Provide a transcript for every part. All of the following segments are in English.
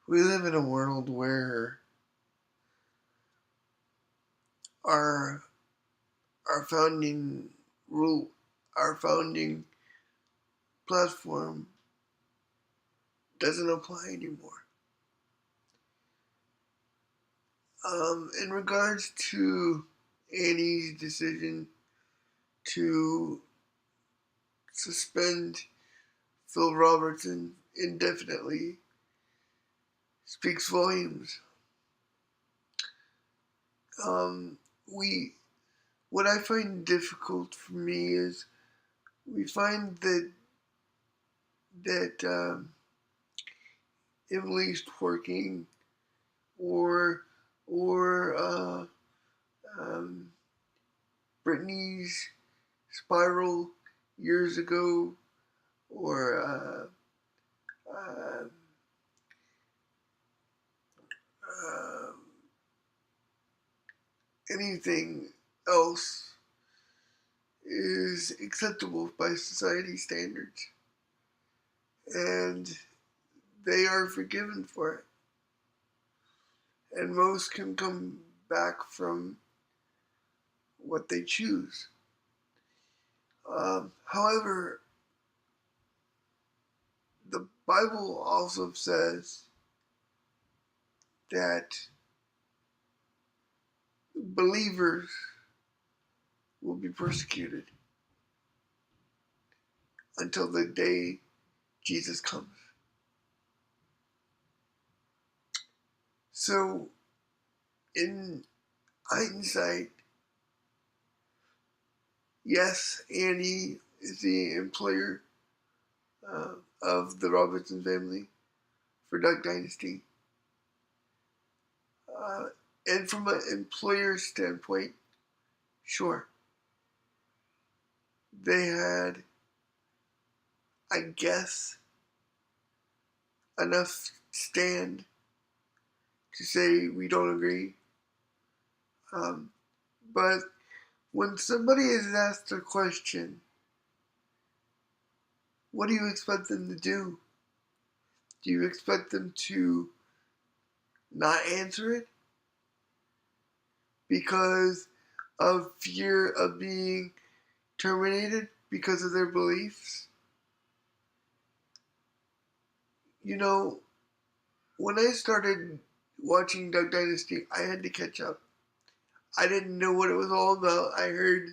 We live in a world where our our founding rule, our founding platform doesn't apply anymore. In regards to A&E's decision to suspend Phil Robertson indefinitely speaks volumes. We What I find difficult for me is we find that Emily's twerking or or um, Britney's spiral years ago or uh, uh, anything else is acceptable by society standards, and they are forgiven for it, and most can come back from what they choose. However, the Bible also says that believers will be persecuted until the day Jesus comes. So, in hindsight, yes, A&E is the employer of the Robertson family for Duck Dynasty. Uh, and from an employer standpoint, sure, they had, I guess, enough stand to say we don't agree. Um, but when somebody is asked a question, what do you expect them to do? Do you expect them to not answer it because of fear of being terminated because of their beliefs? You know, when I started watching Duck Dynasty, I had to catch up. I didn't know what it was all about. I heard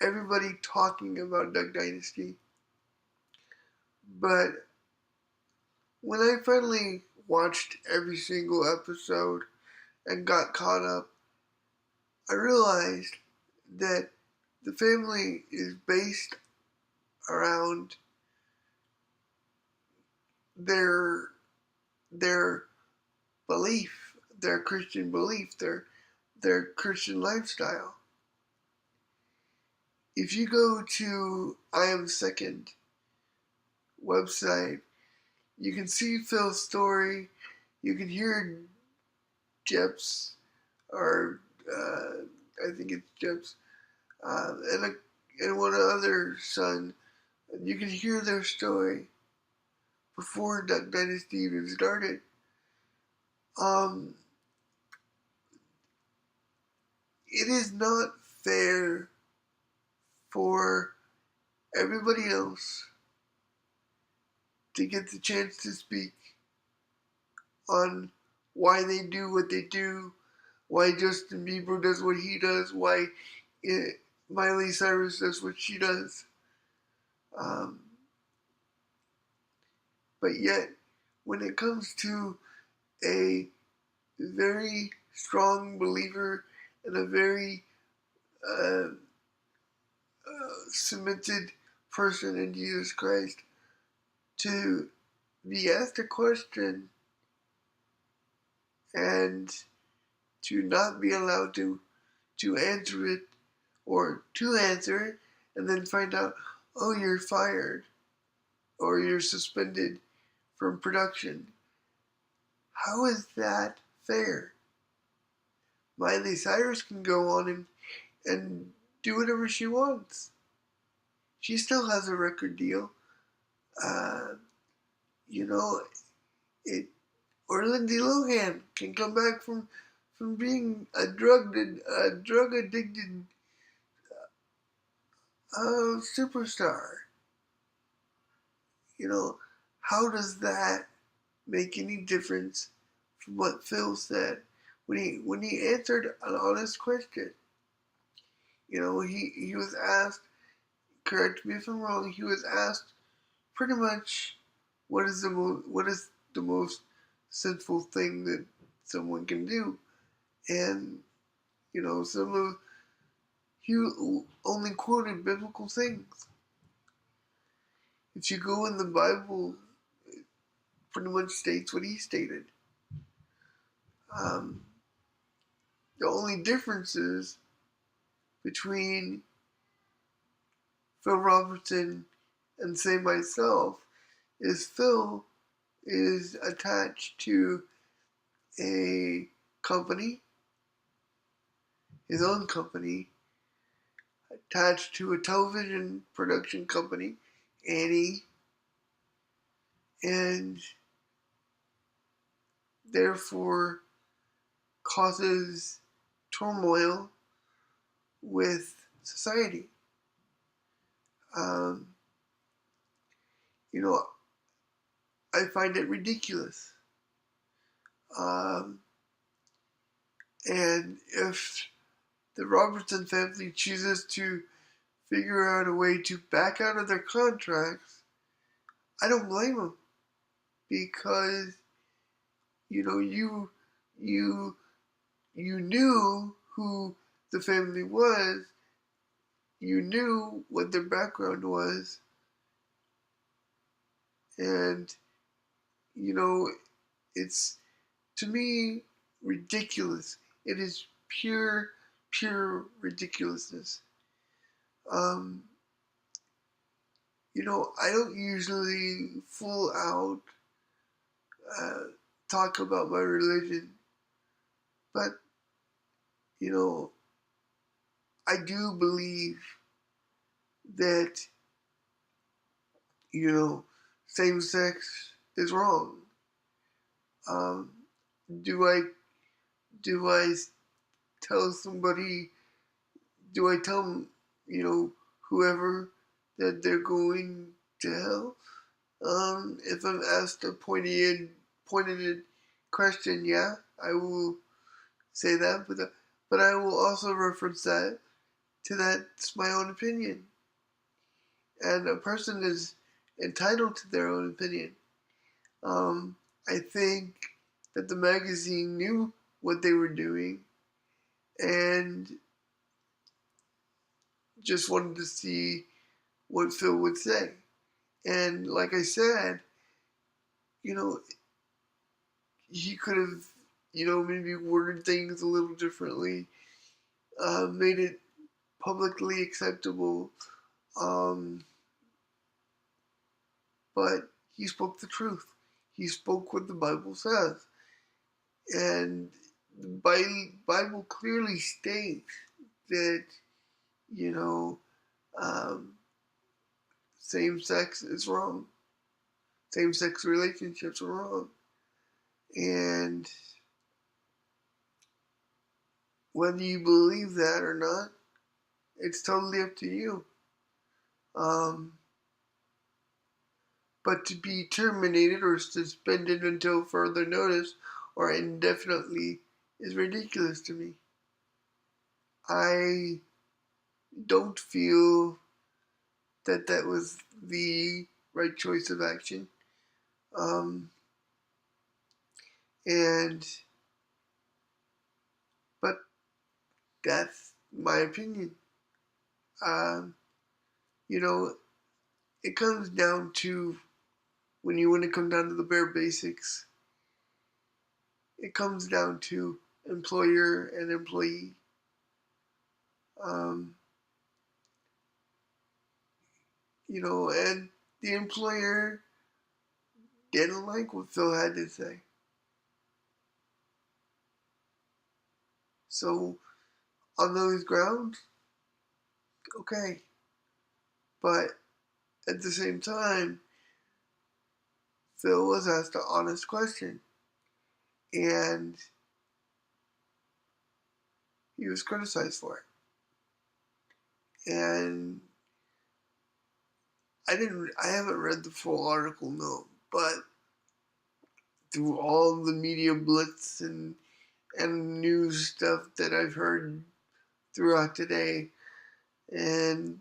everybody talking about Duck Dynasty. But when I finally watched every single episode and got caught up, I realized that the family is based around their their belief, their Christian belief, their Christian lifestyle. If you go to I Am Second website, you can see Phil's story. You can hear Jep's, or I think it's Jep's, and one other son. You can hear their story before Duck Dynasty even started. Um, it is not fair for everybody else to get the chance to speak on why they do what they do, why Justin Bieber does what he does, why Miley Cyrus does what she does. Um, but yet, when it comes to a very strong believer and a very uh, cemented person in Jesus Christ, to be asked a question and to not be allowed to answer it, or to answer it and then find out, oh, you're fired or you're suspended from production. How is that fair? Miley Cyrus can go on and do whatever she wants. She still has a record deal. Uh, you know, it Or Lindsay Lohan can come back from being a drug addicted superstar. You know, how does that make any difference from what Phil said when he answered an honest question? You know, he was asked, correct me if I'm wrong, he was asked pretty much what is the most sinful thing that someone can do, and you know, he only quoted biblical things. If you go in the Bible, it pretty much states what he stated. Um, the only differences between Phil Robertson and say myself is Phil is attached to a company, his own company, attached to a television production company, A&E, and therefore causes turmoil with society. Um, you know, I find it ridiculous. Um, and if the Robertson family chooses to figure out a way to back out of their contracts, I don't blame them, because you know you knew who the family was, you knew what their background was, and you know it's, to me, ridiculous. It is pure ridiculousness. Um, you know, I don't usually full out uh, talk about my religion, but you know, I do believe that you know same sex is wrong. Um, do I do I tell somebody? Do I tell you know whoever that they're going to hell? If I'm asked a pointed question, yeah, I will say that, but I will also reference that to that's my own opinion, and a person is entitled to their own opinion. Um, I think that the magazine knew what they were doing and just wanted to see what Phil would say. And like I said, you know, he could have, you know, maybe worded things a little differently, made it publicly acceptable, um, but he spoke the truth. He spoke what the Bible says. And the Bible clearly states that, you know, um, same sex is wrong. Same sex relationships are wrong. And whether you believe that or not, it's totally up to you. Um, but to be terminated or suspended until further notice or indefinitely is ridiculous to me. I don't feel that that was the right choice of action. Um, and, but that's my opinion. Um, you know, it comes down to, when you want to come down to the bare basics, it comes down to employer and employee. Um, you know, and the employer didn't like what Phil had to say. So, on those grounds, okay. But at the same time, Phil was asked an honest question. and he was criticized for it. And I haven't read the full article, no, but through all the media blitz and news stuff that I've heard throughout today, and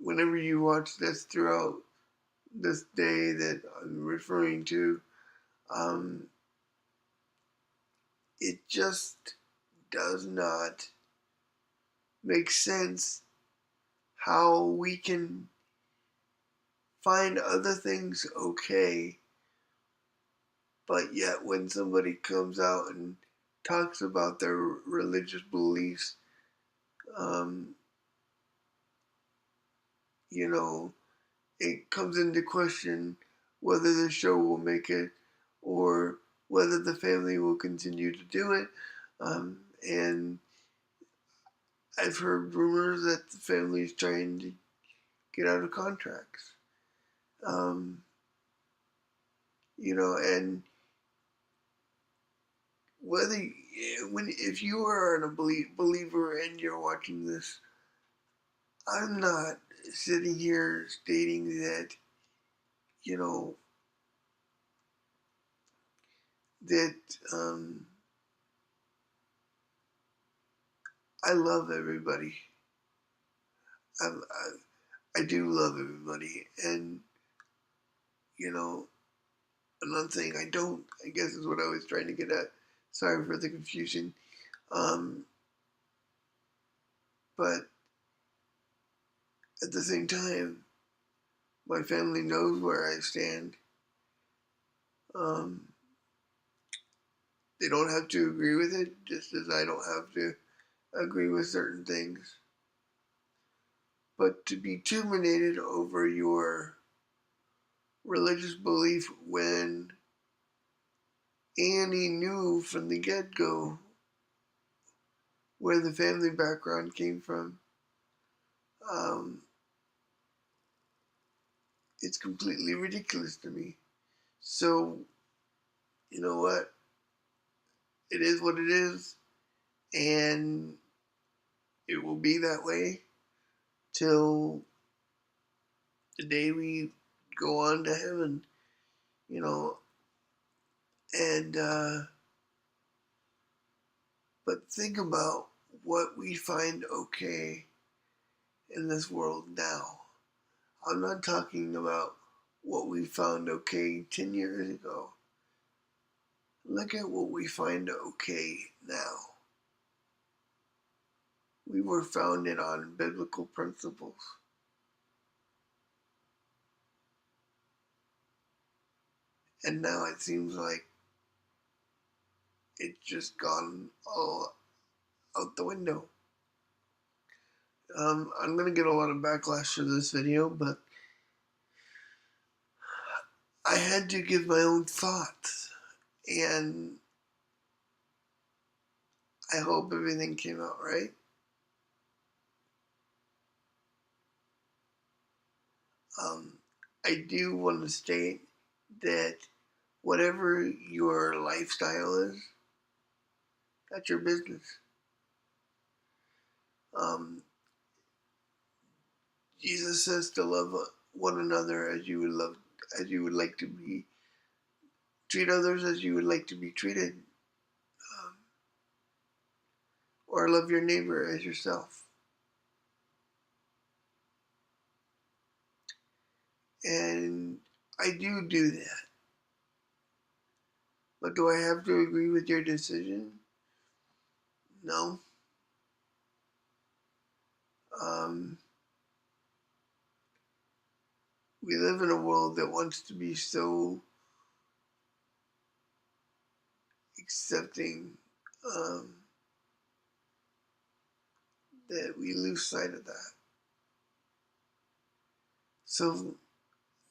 whenever you watch this throughout this day that I'm referring to, um, it just does not make sense how we can find other things okay, but yet when somebody comes out and talks about their religious beliefs, um, you know, it comes into question whether the show will make it or whether the family will continue to do it. And I've heard rumors that the family is trying to get out of contracts. Um, and whether if you are a believer and you're watching this, I'm not sitting here stating that you know that I love everybody. I do love everybody, and you know, another thing I don't. I guess is what I was trying to get at. Sorry for the confusion. Um, but at the same time, my family knows where I stand. Um, they don't have to agree with it, just as I don't have to agree with certain things. But to be terminated over your religious belief when A&E knew from the get-go where the family background came from, um, it's completely ridiculous to me. So, you know what? It is what it is, and it will be that way till the day we go on to heaven, you know. And but think about what we find okay in this world now. I'm not talking about what we found okay 10 years ago. Look at what we find okay now. We were founded on biblical principles. And now it seems like it's just gone all out the window. I'm going to get a lot of backlash for this video, but I had to give my own thoughts. And I hope everything came out right. Um, I do want to state that whatever your lifestyle is, that's your business. Um, Jesus says to love one another as you would like to be, treat others as you would like to be treated, um, or love your neighbor as yourself. And I do that. But do I have to agree with your decision? No. Um, we live in a world that wants to be so accepting, um, that we lose sight of that. So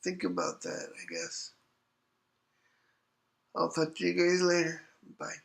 think about that, I guess. I'll talk to you guys later. Bye.